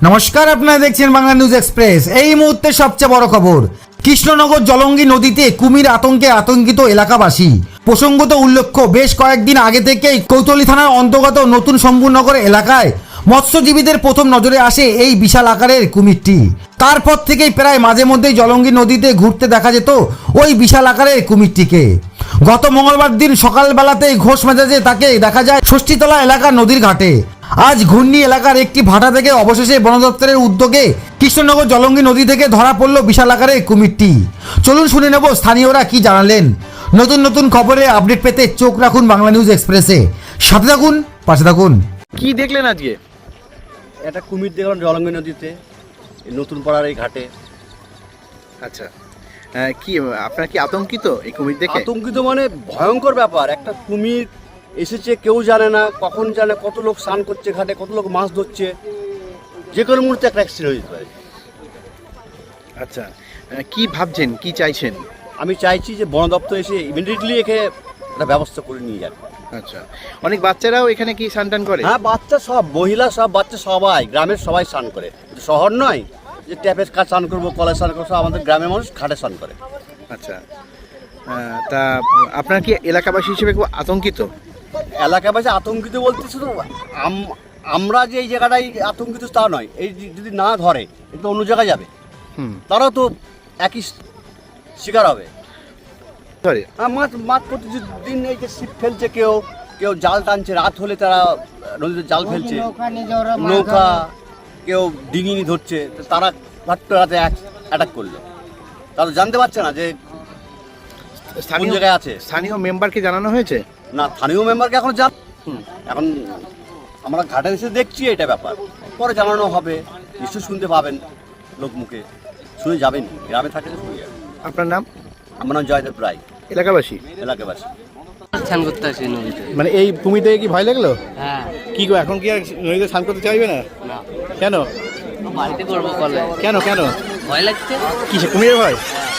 নমস্কার, আপনারা দেখছেন বাংলা নিউজ এক্সপ্রেস। এই মুহূর্তে সবচেয়ে বড় খবর, কৃষ্ণনগর জলঙ্গি নদীতে কুমির আতঙ্কে আতঙ্কিত এলাকাবাসী। প্রসঙ্গত উল্লেখ্য, বেশ কয়েকদিন আগে থেকেই কৌতলী থানার অন্তর্গত নতুন শম্ভুনগর এলাকায় মৎস্যজীবীদের প্রথম নজরে আসে এই বিশাল আকারের কুমিরটি। তারপর থেকেই প্রায় মাঝে মধ্যেই জলঙ্গি নদীতে ঘুরতে দেখা যেত ওই বিশাল আকারের কুমিরটিকে। গত মঙ্গলবার দিন সকালবেলাতেই ঘোষ মেজাজে তাকে দেখা যায় ষষ্ঠীতলা এলাকার নদীর ঘাটে। আজ ঘূর্ণি এলাকার একটি ভাটা থেকে অবশেষে বন দপ্তরের উদ্যোগে কৃষ্ণনগর জলঙ্গি নদী থেকে ধরা পড়ল বিশাল আকারের কুমিরটি। চলুন শুনে নেব স্থানীয়রা কি জানালেন। নতুন নতুন খবরে আপডেট পেতে চোখ রাখুন বাংলা নিউজ এক্সপ্রেসে। সাথে থাকুন, পাশে থাকুন। কি দেখলেন আজকে? একটা কুমির দেখলাম জলঙ্গি নদীতে, এই নতুন পাড়ার এই ঘাটে। আচ্ছা, কি আপনারা কি আতঙ্কিত এই কুমির দেখে? আতঙ্কিত মানে ভয়ঙ্কর ব্যাপার। একটা কুমির এসেছে, কেউ জানে না কখন, জানে কত লোক স্নান করছে ঘাটে, কত লোক মাছ ধরছে, যে কোনো মুহূর্তে একটা অ্যাক্সিডেন্ট হয়ে যেতে পারে। আচ্ছা, কি ভাবছেন, কি চাইছেন? আমি চাইছি যে বন দপ্তর এসে ইমিডিয়েটলি একে একটা ব্যবস্থা করে নিয়ে যাবে। আচ্ছা, অনেক বাচ্চারাও এখানে কি স্নান টান করে? হ্যাঁ, বাচ্চা সব, মহিলা সব, বাচ্চা সবাই, গ্রামের সবাই স্নান করে। শহর নয় যে ট্যাপের কাজ স্নান করবো, কলের স্নান করবো, সব আমাদের গ্রামের মানুষ ঘাটে স্নান করে। আচ্ছা, তা আপনার কি এলাকাবাসী হিসেবে খুব আতঙ্কিত? এলাকাবাসী আতঙ্কিত বলতে শুধু আমরা যে এই জায়গাটায় আতঙ্কিত তা নয়, এই যদি না ধরে এটা অন্য জায়গায় যাবে, তারাও তো একই শিকার হবে। ধরে মাছ মাছ প্রতিদিন এই যে ছিপ ফেলছে, কেউ কেউ জাল টানছে, রাত হলে তারা নদীতে জাল ফেলছে, নৌকা, কেউ ডিঙি ধরছে, তো তারা ভাট্ট রাতে অ্যাটাক করলো, তারা জানতে পারছে না যে কোন জায়গায় আছে। স্থানীয় মেম্বারকে জানানো হয়েছে? না, স্থানীয় মেম্বারকে এখন এখন আমরা ঘাটে এসে দেখছি এটা ব্যাপার, পরে জানানো হবে, নিশ্চয়ই শুনতে পাবেন লোক মুখে, শুনে যাবেন, গ্রামে থাকলে শুনে যাবেন। আপনার নাম? আমার নাম জয়দেব রায়, এলাকাবাসী? এলাকাবাসী। স্নান করতে আসি নদীতে। মানে এই কুমির দেখে কি ভয় লাগলো? হ্যাঁ। কি গো, এখন কি আর নদীতে স্নান করতে চাইবে না? না, কেন? বাড়িতে করবো কলে। কেন কেন ভয় লাগছে। কিসে কুমিরের ভয়? হ্যাঁ।